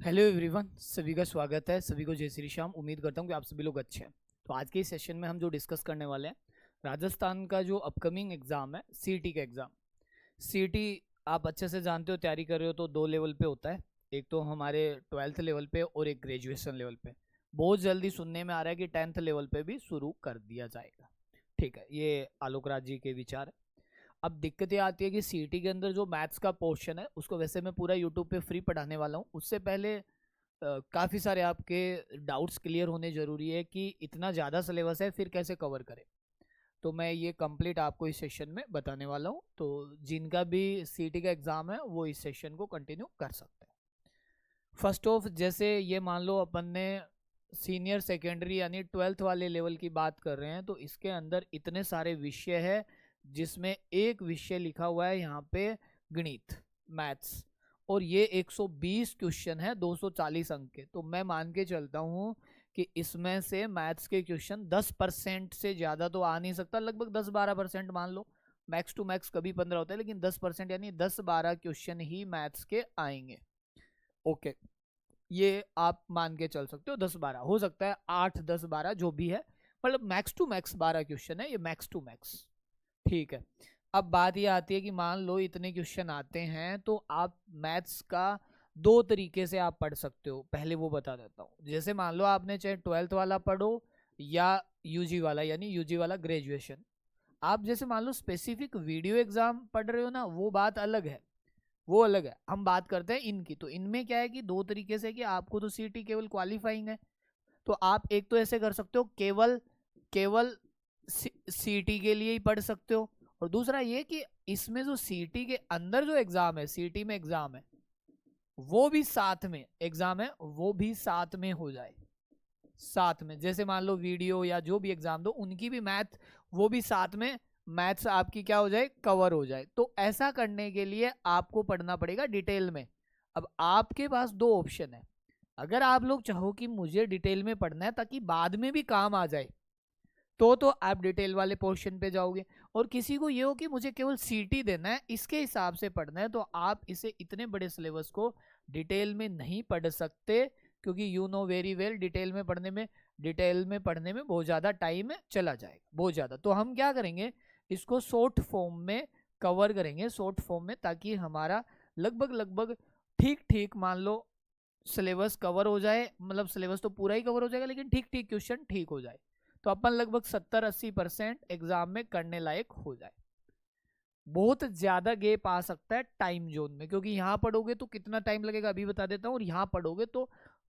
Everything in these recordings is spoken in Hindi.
हेलो एवरीवन, सभी का स्वागत है। सभी को जय श्री श्याम। उम्मीद करता हूँ कि आप सभी लोग अच्छे हैं। तो आज के इस सेशन में हम जो डिस्कस करने वाले हैं, राजस्थान का जो अपकमिंग एग्ज़ाम है सीईटी का एग्ज़ाम। सीईटी आप अच्छे से जानते हो, तैयारी कर रहे हो तो दो लेवल पे होता है। एक तो हमारे 12th लेवल पे और एक ग्रेजुएशन लेवल पे। बहुत जल्दी सुनने में आ रहा है कि 10th लेवल पे भी शुरू कर दिया जाएगा। ठीक है, ये आलोक राज जी के विचार है। अब दिक्कत ये आती है कि सीईटी के अंदर जो मैथ्स का पोर्शन है उसको वैसे मैं पूरा यूट्यूब पे फ्री पढ़ाने वाला हूँ। उससे पहले काफ़ी सारे आपके डाउट्स क्लियर होने ज़रूरी है कि इतना ज़्यादा सिलेबस है फिर कैसे कवर करें। तो मैं ये कंप्लीट आपको इस सेशन में बताने वाला हूँ। तो जिनका भी सीईटी का एग्ज़ाम है वो इस सेशन को कंटिन्यू कर सकते हैं। फर्स्ट ऑफ, जैसे ये मान लो अपन ने सीनियर सेकेंडरी यानी 12th वाले लेवल की बात कर रहे हैं, तो इसके अंदर इतने सारे विषय है जिसमें एक विषय लिखा हुआ है यहाँ पे गणित, मैथ्स, और ये 120 क्वेश्चन है 240 अंक के। तो मैं मान के चलता हूँ कि इसमें से मैथ्स के क्वेश्चन 10% से ज़्यादा तो आ नहीं सकता, लगभग 10-12% मान लो। मैक्स टू मैक्स कभी 15 होता है, लेकिन 10% यानी 10-12 क्वेश्चन ही मैथ्स के आएंगे। ओके, ये आप मान के चल सकते हो। 10-12 हो सकता है, 8-10-12 जो भी है, मतलब मैक्स टू मैक्स 12 क्वेश्चन है ये, मैक्स टू मैक्स। ठीक है, अब बात ये आती है कि मान लो इतने क्वेश्चन आते हैं तो आप मैथ्स का दो तरीके से आप पढ़ सकते हो। पहले वो बता देता हूँ। जैसे मान लो आपने चाहे 12th वाला पढ़ो या यूजी वाला, यानी यूजी वाला ग्रेजुएशन। आप जैसे मान लो स्पेसिफिक वीडियो एग्जाम पढ़ रहे हो ना, वो बात अलग है, वो अलग है। हम बात करते हैं इनकी। तो इनमें क्या है कि दो तरीके से कि आपको तो सीटी केवल क्वालिफाइंग है, तो आप एक तो ऐसे कर सकते हो, केवल केवल सीटी के लिए ही पढ़ सकते हो। और दूसरा ये कि इसमें जो सीटी के अंदर जो एग्जाम है, सीटी में एग्जाम है वो भी साथ में एग्जाम है, वो भी साथ में हो जाए। साथ में जैसे मान लो वीडियो या जो भी एग्जाम दो उनकी भी मैथ, वो भी साथ में मैथ्स आपकी क्या हो जाए, कवर हो जाए। तो ऐसा करने के लिए आपको पढ़ना पड़ेगा डिटेल में। अब आपके पास दो ऑप्शन है। अगर आप लोग चाहो कि मुझे डिटेल में पढ़ना है ताकि बाद में भी काम आ जाए, तो आप डिटेल वाले पोर्शन पे जाओगे। और किसी को ये हो कि मुझे केवल सीटी देना है, इसके हिसाब से पढ़ना है, तो आप इसे इतने बड़े सिलेबस को डिटेल में नहीं पढ़ सकते, क्योंकि you know very well detail में पढ़ने में बहुत ज़्यादा टाइम चला जाएगा, बहुत ज़्यादा। तो हम क्या करेंगे, इसको शॉर्ट फॉर्म में कवर करेंगे, शॉर्ट फॉर्म में, ताकि हमारा लगभग लगभग ठीक ठीक मान लो सिलेबस कवर हो जाए। मतलब सिलेबस तो पूरा ही कवर हो जाएगा, लेकिन ठीक ठीक क्वेश्चन ठीक हो जाए, तो अपन लगभग 70-80% एग्जाम में करने लायक हो जाए। बहुत ज्यादा गैप आ सकता है टाइम जोन में, क्योंकि यहाँ पढ़ोगे तो कितना टाइम लगेगा अभी बता देता हूँ, और यहाँ पढ़ोगे तो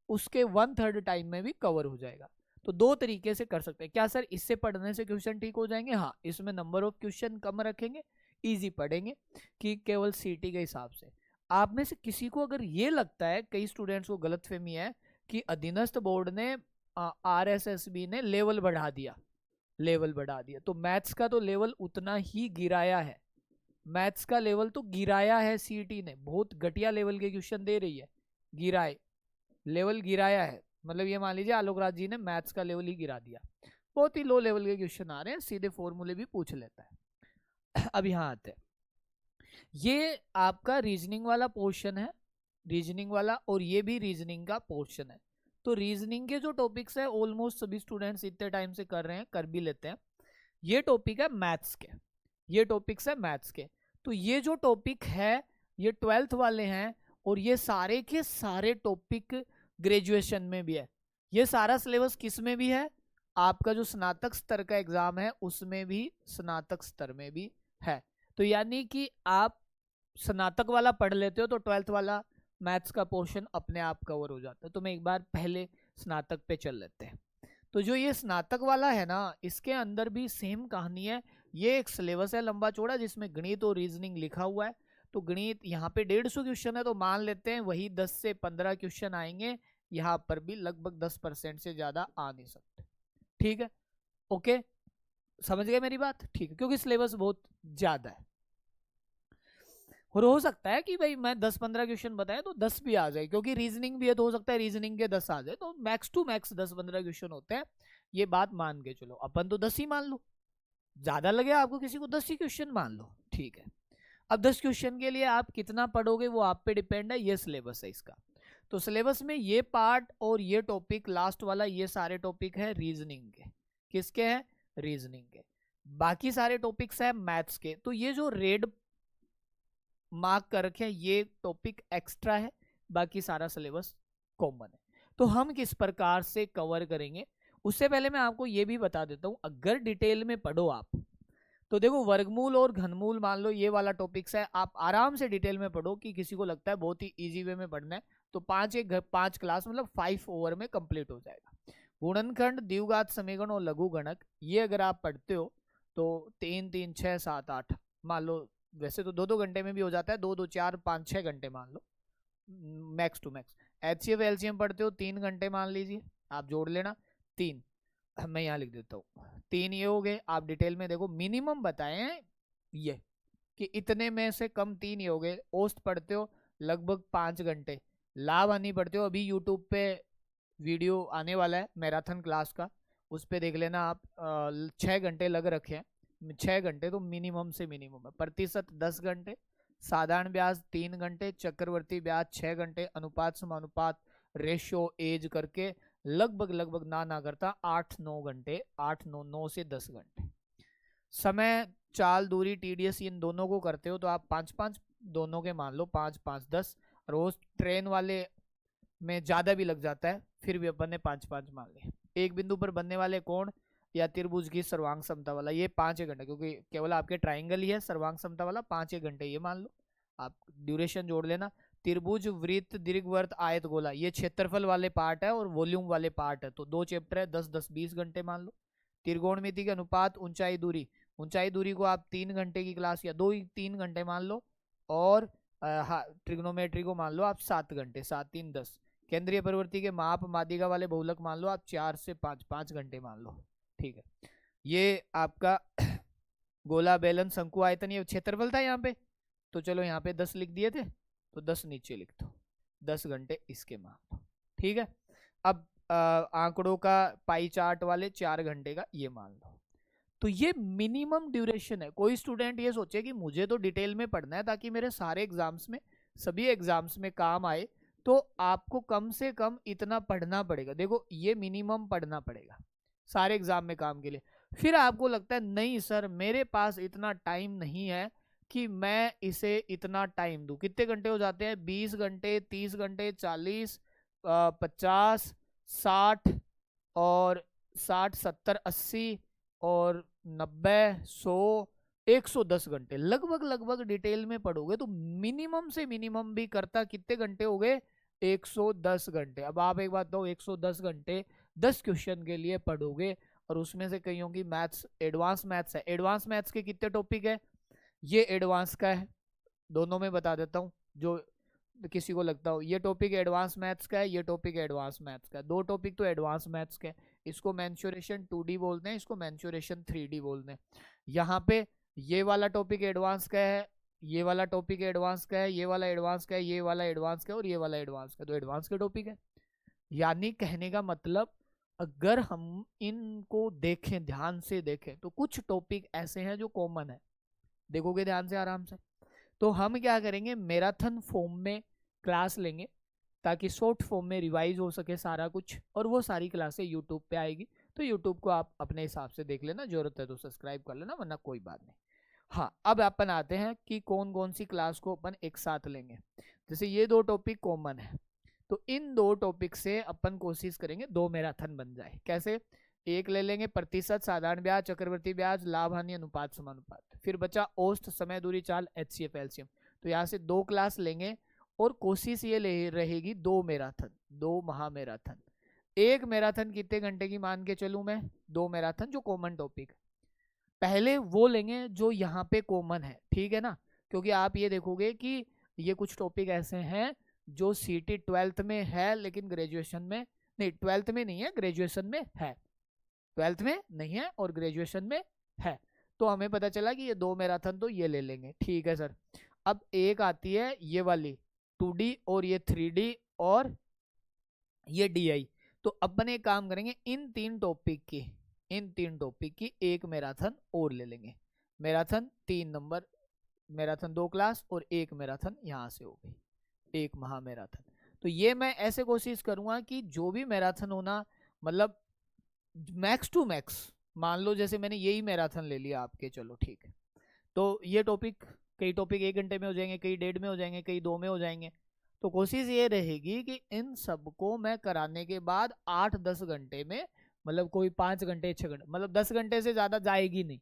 उसके 1/3 टाइम में भी कवर हो जाएगा। तो दो तरीके से कर सकते हैं। क्या सर इससे पढ़ने से क्वेश्चन ठीक हो जाएंगे? हाँ, इसमें नंबर ऑफ क्वेश्चन कम रखेंगे, इजी पढ़ेंगे, कि केवल सीटी के हिसाब से। आप में से किसी को अगर ये लगता है, कई स्टूडेंट्स को गलतफहमी है कि अधीनस्थ बोर्ड ने आरएसएसबी ने लेवल बढ़ा दिया, लेवल बढ़ा दिया, तो मैथ्स का तो लेवल उतना ही गिराया है। मैथ्स का लेवल तो गिराया है, सीईटी ने बहुत घटिया लेवल के क्वेश्चन दे रही है। गिराए, लेवल गिराया है, मतलब ये मान लीजिए आलोक राज जी ने मैथ्स का लेवल ही गिरा दिया। बहुत ही लो लेवल के क्वेश्चन आ रहे हैं, सीधे फॉर्मूले भी पूछ लेता है। अब यहाँ आते हैं, ये आपका रीजनिंग वाला पोर्शन है, रीजनिंग वाला, और ये भी रीजनिंग का पोर्शन है। तो रीजनिंग के जो टॉपिक्स है ऑलमोस्ट सभी स्टूडेंट्स इतने टाइम से कर रहे हैं, कर भी लेते हैं। ये टॉपिक है मैथ्स के, ये टॉपिक्स है मैथ्स के। तो ये जो टॉपिक है ये 12th वाले हैं, और ये सारे के सारे टॉपिक ग्रेजुएशन में भी है। ये सारा सिलेबस किस में भी है, आपका जो स्नातक स्तर का एग्जाम है उसमें भी, स्नातक स्तर में भी है। तो यानी कि आप स्नातक वाला पढ़ लेते हो तो 12th वाला मैथ्स का पोर्शन अपने आप कवर हो जाता है। तो मैं एक बार पहले स्नातक पे चल लेते हैं। तो जो ये स्नातक वाला है ना, इसके अंदर भी सेम कहानी है। ये एक सिलेबस है लंबा चौड़ा जिसमें गणित और रीजनिंग लिखा हुआ है। तो गणित यहाँ पे 150 क्वेश्चन है, तो मान लेते हैं वही 10 से 15 क्वेश्चन आएंगे। यहाँ पर भी लगभग 10% से ज्यादा आ नहीं सकते। ठीक है, ओके, समझ गए मेरी बात? ठीक है, क्योंकि सिलेबस बहुत ज्यादा है। और हो सकता है कि भाई मैं 10-15 क्वेश्चन बताए तो 10 भी आ जाए, क्योंकि रीजनिंग भी है, तो हो सकता है रीजनिंग के 10 आ जाए। तो मैक्स टू मैक्स 10-15 क्वेश्चन होते हैं, ये बात मान के चलो। अपन तो 10 ही मान लो, ज्यादा लगे आपको किसी को 10 ही क्वेश्चन मान लो। ठीक है, अब 10 क्वेश्चन के लिए आप कितना पढ़ोगे वो आप पे डिपेंड है, ये सिलेबस है इसका। तो सिलेबस में ये पार्ट और ये टॉपिक लास्ट वाला, ये सारे टॉपिक है रीजनिंग के। किसके हैं? रीजनिंग के। बाकी सारे टॉपिक्स है मैथ्स के। तो ये जो रेड मार्क कर रखे हैं ये टॉपिक एक्स्ट्रा है, बाकी सारा सिलेबस कॉमन है। तो हम किस प्रकार से कवर करेंगे, उससे पहले मैं आपको ये भी बता देता हूं, अगर डिटेल में पढ़ो आप तो देखो वर्गमूल और घनमूल मान लो ये वाला टॉपिक्स है, आप आराम से डिटेल में पढ़ो कि किसी को लगता है बहुत ही इजी वे में पढ़ना है तो 5 क्लास मतलब 5 ओवर में कंप्लीट हो जाएगा। गुणनखंड, द्विघात समीकरण और लघु गणक ये अगर आप पढ़ते हो तो 3 3 6 7 8 मान लो, वैसे तो 2 घंटे में भी हो जाता है, 2 2 4 5 6 घंटे मान लो max to max. HCF LCM पढ़ते हो 3 घंटे मान लीजिए, आप जोड़ लेना 3, मैं यहाँ लिख देता हूँ 3 ये हो गए। आप डिटेल में देखो मिनिमम बताए हैं ये कि इतने में से कम 3 ये हो गए। औसत पढ़ते हो लगभग 5 घंटे। लाभ हानि पढ़ते हो, अभी यूट्यूब पे वीडियो आने वाला है मैराथन क्लास का, उस पर देख लेना आप। 6 घंटे लग रखे हैं, 6 घंटे तो मिनिमम से मिनिमम है। प्रतिशत 10 घंटे, साधारण ब्याज 3 घंटे, चक्रवर्ती ब्याज 6 घंटे, अनुपात समानुपात रेशियो एज करके लगभग ना करता 8-9 घंटे, 8-9 से 10 घंटे। समय, चाल, दूरी, TDS इन दोनों को करते हो तो आप 5-5 दोनों के मान लो 5-5 10। रोज ट्रेन वाले में ज्यादा भी लग जाता है, फिर भी अपन ने 5-5 मान लिया। एक बिंदु पर बनने वाले कोण या त्रिभुज की सर्वांग समता वाला ये 5 घंटे, क्योंकि केवल आपके ट्राइंगल ही है सर्वांग समता वाला, 5 घंटे ये मान लो। आप ड्यूरेशन जोड़ लेना। त्रिभुज, वृत्त, दीर्घवृत्त, आयत, गोला ये क्षेत्रफल वाले पार्ट है और वॉल्यूम वाले पार्ट है, तो 2 चैप्टर है, 10-10 20 घंटे मान लो। त्रिकोणमिति के अनुपात, ऊंचाई दूरी, ऊंचाई दूरी को आप 3 घंटे की क्लास या 2-3 घंटे मान लो, और ट्रिग्नोमेट्री को मान लो आप 7 घंटे, 7-3 10। केंद्रीय प्रवृत्ति के माप, माध्यिका वाले बहुलक मान लो आप 4 से 5 घंटे मान लो, ठीक है। ये आपका गोला, बेलन, शंकु, आयतन ये क्षेत्रफल था यहाँ पे, तो चलो यहाँ पे 10 लिख दिए थे तो 10 नीचे लिख दो, 10 घंटे इसके मान लो, ठीक है। अब आंकड़ों का पाई चार्ट वाले 4 घंटे का ये मान लो। तो ये मिनिमम ड्यूरेशन है। कोई स्टूडेंट ये सोचे कि मुझे तो डिटेल में पढ़ना है ताकि मेरे सारे एग्जाम्स में, सभी एग्जाम्स में काम आए, तो आपको कम से कम इतना पढ़ना पड़ेगा। देखो ये मिनिमम पढ़ना पड़ेगा सारे एग्जाम में काम के लिए। फिर आपको लगता है नहीं सर मेरे पास इतना टाइम नहीं है कि मैं इसे इतना टाइम दूं, कितने घंटे हो जाते हैं? 20 घंटे, 30 घंटे, 40, 50, 60 और 60, 70, 80 और 90, 100, 110 घंटे लगभग डिटेल में पढ़ोगे तो मिनिमम से मिनिमम भी करता कितने घंटे हो गए? 110 घंटे। अब आप एक बात दो, 110 घंटे 10 क्वेश्चन के लिए पढ़ोगे और उसमें से कईयों की मैथ्स एडवांस मैथ्स है। एडवांस मैथ्स के कितने टॉपिक है? ये एडवांस का है, दोनों में बता देता हूँ जो किसी को लगता हो। ये टॉपिक एडवांस मैथ्स का है, ये टॉपिक एडवांस मैथ्स का है, 2 टॉपिक तो एडवांस मैथ्स के। इसको मेंसुरेशन 2D बोलते हैं, इसको मेंसुरेशन 3D बोलते हैं। यहाँ पे ये वाला टॉपिक एडवांस का है, ये वाला टॉपिक एडवांस का है, ये वाला एडवांस का है, ये वाला एडवांस का है और ये वाला एडवांस का, तो एडवांस के टॉपिक है। यानी कहने का मतलब अगर हम इनको देखें, ध्यान से देखें, तो कुछ टॉपिक ऐसे हैं जो कॉमन है, देखोगे ध्यान से आराम से। तो हम क्या करेंगे, मैराथन फॉर्म में क्लास लेंगे ताकि शॉर्ट फॉर्म में रिवाइज हो सके सारा कुछ, और वो सारी क्लासें यूट्यूब पे आएगी, तो यूट्यूब को आप अपने हिसाब से देख लेना, जरूरत है तो सब्सक्राइब कर लेना, वरना कोई बात नहीं। हाँ, अब अपन आते हैं कि कौन कौन सी क्लास को अपन एक साथ लेंगे। जैसे ये 2 टॉपिक कॉमन है, तो इन 2 टॉपिक से अपन कोशिश करेंगे 2 मैराथन बन जाए। कैसे? एक ले लेंगे प्रतिशत, साधारण ब्याज, चक्रवर्ती ब्याज, लाभ हानि, अनुपात समानुपात, फिर बचा औसत, समय, दूरी, चाल, HCF LCM। तो यहाँ से 2 क्लास लेंगे और कोशिश ये रहेगी 2 मैराथन, 2 महामैराथन। एक मैराथन कितने घंटे की मान के चलूं मैं? 2 मैराथन जो कॉमन टॉपिक, पहले वो लेंगे जो यहाँ पे कॉमन है, ठीक है ना। क्योंकि आप ये देखोगे कि ये कुछ टॉपिक ऐसे हैं जो CT 12th में है लेकिन ग्रेजुएशन में नहीं, 12th में नहीं है, ग्रेजुएशन में है, 12th में नहीं है और ग्रेजुएशन में है। तो हमें पता चला कि ये 2 मैराथन तो ये ले लेंगे, ठीक है सर। अब एक आती है ये वाली 2D और ये 3D और ये DI। तो अपन एक काम करेंगे, इन 3 टॉपिक की एक मैराथन और ले लेंगे। मैराथन 3 नंबर, मैराथन 2 क्लास और एक मैराथन यहाँ से हो गई, एक महामैराथन। तो ये मैं ऐसे कोशिश करूंगा कि जो भी मैराथन होना, मतलब मैक्स टू मैक्स, मान लो जैसे मैंने यही मैराथन ले लिया आपके, चलो ठीक है, तो ये टॉपिक, कई टॉपिक 1 घंटे में हो जाएंगे, कई 1.5 में हो जाएंगे, कई 2 में हो जाएंगे। तो कोशिश ये रहेगी कि इन सबको मैं कराने के बाद 8-10 घंटे में, मतलब कोई 5 घंटे 6 घंटे, मतलब 10 घंटे से ज्यादा जाएगी नहीं।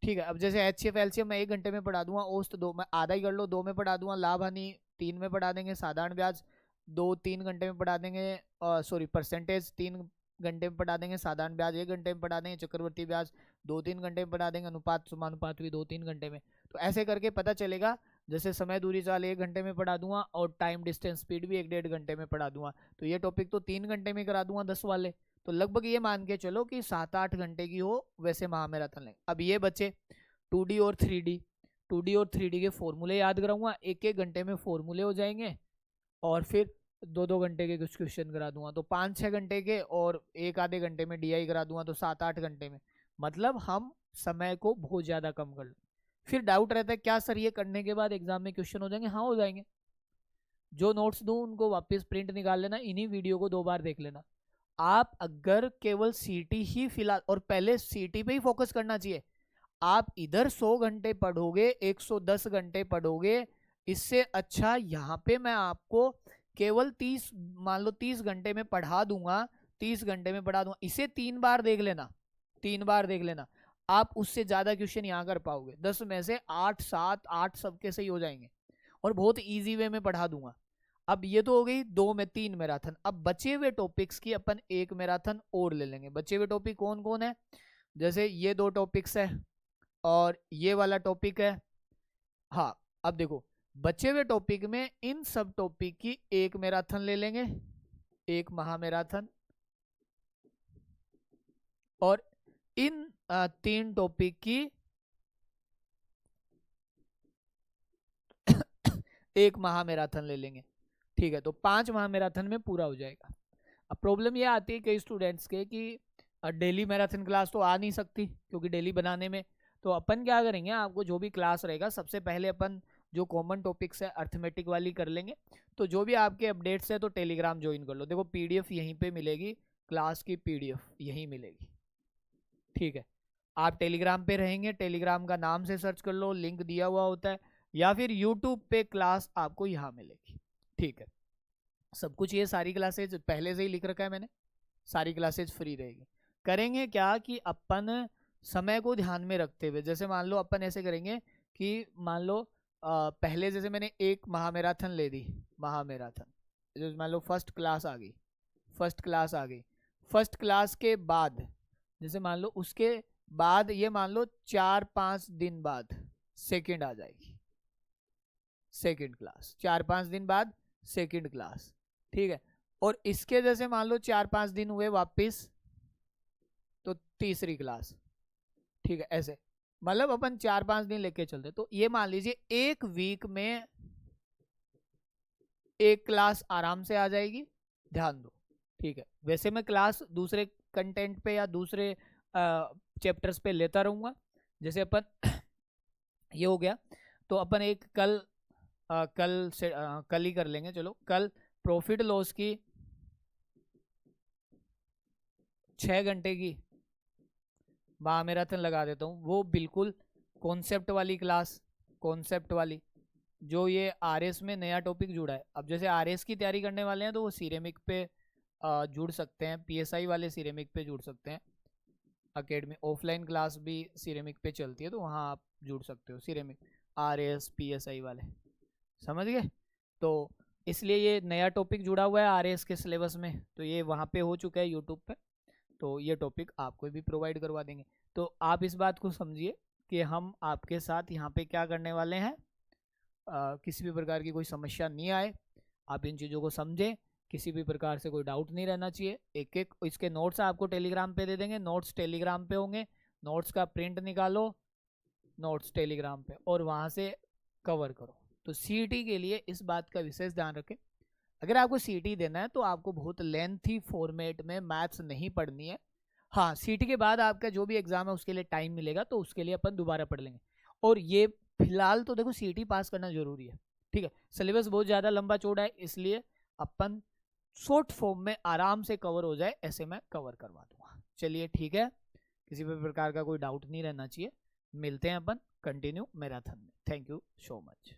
ठीक है, अब जैसे HCF LCM मैं 1 घंटे में पढ़ा दूंगा, औसत 2 में, आधा ही कर लो, 2 में पढ़ा दूंगा, लाभ हानि 3 में पढ़ा देंगे, साधारण ब्याज 2-3 घंटे में पढ़ा देंगे, सॉरी परसेंटेज 3 घंटे में पढ़ा देंगे, साधारण ब्याज 1 घंटे में पढ़ा देंगे, चक्रवर्ती ब्याज 2-3 घंटे में पढ़ा देंगे, अनुपात समानुपात भी 2-3 घंटे में। तो ऐसे करके पता चलेगा, जैसे समय दूरी चाल 1 घंटे में पढ़ा दूंगा और टाइम डिस्टेंस स्पीड भी 1-1.5 घंटे में पढ़ा दूंगा, तो ये टॉपिक तो 3 घंटे में करा दूंगा 10 वाले। तो लगभग ये मान के चलो कि 7-8 घंटे की हो वैसे महामैराथन लेंगे। अब ये बच्चे 2D और 3D, 2D और 3D के फॉर्मूले याद कराऊंगा, 1-1 घंटे में फॉर्मूले हो जाएंगे, और फिर 2-2 घंटे के कुछ क्वेश्चन करा दूंगा, तो 5-6 घंटे के, और 1 आधे घंटे में DI करा दूंगा, तो 7-8 घंटे में। मतलब हम समय को बहुत ज्यादा कम कर लें। फिर डाउट रहता है क्या सर ये करने के बाद एग्जाम में क्वेश्चन हो जाएंगे? हाँ हो जाएंगे। जो नोट्स दूं उनको वापस प्रिंट निकाल लेना, इन्हीं वीडियो को 2 बार देख लेना। आप अगर केवल सीटी ही फिलहाल, और पहले सीटी पे ही फोकस करना चाहिए, आप इधर 100 घंटे पढ़ोगे, 110 घंटे पढ़ोगे, इससे अच्छा यहाँ पे मैं आपको केवल 30, मान लो 30 घंटे में पढ़ा दूंगा, 30 घंटे में पढ़ा दूंगा, इसे 3 बार देख लेना, 3 बार देख लेना, आप उससे ज्यादा क्वेश्चन यहाँ कर पाओगे। 10 में से 8, 7, 8 सबके सही हो जाएंगे, और बहुत इजी वे में पढ़ा दूंगा। अब ये तो हो गई 2 में 3 मैराथन। अब बचे हुए टॉपिक्स की अपन 1 मैराथन और ले लेंगे। बचे हुए टॉपिक कौन कौन है? जैसे ये 2 टॉपिक्स है और ये वाला टॉपिक है। हाँ, अब देखो बचे हुए टॉपिक में इन सब टॉपिक की 1 मैराथन ले लेंगे, 1 महामैराथन, और इन 3 टॉपिक की 1 महामैराथन ले लेंगे। ठीक है, तो 5 महामैराथन में पूरा हो जाएगा। अब प्रॉब्लम ये आती है कई स्टूडेंट्स के कि डेली मैराथन क्लास तो आ नहीं सकती, क्योंकि डेली बनाने में, तो अपन क्या करेंगे, आपको जो भी क्लास रहेगा सबसे पहले अपन जो कॉमन टॉपिक्स है अर्थमेटिक वाली कर लेंगे। तो जो भी आपके अपडेट्स है तो टेलीग्राम ज्वाइन कर लो, देखो PDF यहीं पे मिलेगी, क्लास की PDF यहीं मिलेगी। ठीक है, आप टेलीग्राम पे रहेंगे, टेलीग्राम का नाम से सर्च कर लो, लिंक दिया हुआ होता है, या फिर यूट्यूब पे क्लास आपको यहाँ मिलेगी। ठीक है, सब कुछ ये सारी क्लासेज पहले से ही लिख रखा है मैंने, सारी क्लासेज फ्री रहेगी। करेंगे क्या कि अपन समय को ध्यान में रखते हुए, जैसे मान लो अपन ऐसे करेंगे कि मान लो पहले जैसे मैंने 1 महामैराथन ले दी, महामैराथन, जैसे मान लो फर्स्ट क्लास आ गई, फर्स्ट क्लास आ गई, फर्स्ट क्लास के बाद जैसे मान लो उसके बाद ये मान लो 4-5 दिन बाद सेकंड आ जाएगी, सेकंड क्लास, 4-5 दिन बाद सेकंड क्लास। ठीक है, और इसके जैसे मान लो 4-5 दिन हुए वापस, तो तीसरी क्लास। ठीक है, ऐसे मतलब अपन 4-5 दिन लेके चलते, तो ये मान लीजिए 1 वीक में 1 क्लास आराम से आ जाएगी, ध्यान दो। ठीक है, वैसे मैं क्लास दूसरे कंटेंट पे या दूसरे चैप्टर्स पे लेता रहूंगा, जैसे अपन ये हो गया, तो अपन एक कल कल ही कर लेंगे, चलो कल प्रॉफिट लॉस की 6 घंटे की महामैराथन लगा देता हूँ, वो बिल्कुल कॉन्सेप्ट वाली क्लास, कॉन्सेप्ट वाली, जो ये RS में नया टॉपिक जुड़ा है। अब जैसे RS की तैयारी करने वाले हैं तो वो सिरेमिक पे जुड़ सकते हैं, PSI वाले सिरेमिक पे जुड़ सकते हैं, अकेडमी ऑफलाइन क्लास भी सिरेमिक पे चलती है, तो वहाँ आप जुड़ सकते हो, सिरेमिक RS PSI वाले, समझ गए? तो इसलिए ये नया टॉपिक जुड़ा हुआ है RS के सिलेबस में, तो ये वहाँ पे हो चुका है यूट्यूब पे, तो ये टॉपिक आपको भी प्रोवाइड करवा देंगे। तो आप इस बात को समझिए कि हम आपके साथ यहाँ पे क्या करने वाले हैं, किसी भी प्रकार की कोई समस्या नहीं आए, आप इन चीज़ों को समझें, किसी भी प्रकार से कोई डाउट नहीं रहना चाहिए। एक एक इसके नोट्स आपको टेलीग्राम पे दे देंगे, नोट्स टेलीग्राम पे होंगे, नोट्स का प्रिंट निकालो, नोट्स टेलीग्राम पे, और वहाँ से कवर करो। तो CET के लिए इस बात का विशेष ध्यान रखें, अगर आपको CET देना है तो आपको बहुत लेंथी फॉर्मेट में मैथ्स नहीं पढ़नी है। हाँ, CET के बाद आपका जो भी एग्जाम है उसके लिए टाइम मिलेगा, तो उसके लिए अपन दोबारा पढ़ लेंगे। और ये फिलहाल तो देखो CET पास करना जरूरी है, ठीक है, सिलेबस बहुत ज़्यादा लंबा चौड़ा है, इसलिए अपन शॉर्ट फॉर्म में आराम से कवर हो जाए ऐसे मैं कवर करवा दूंगा। चलिए ठीक है, किसी भी प्रकार का कोई डाउट नहीं रहना चाहिए। मिलते हैं अपन कंटिन्यू मैराथन में। Thank you so much.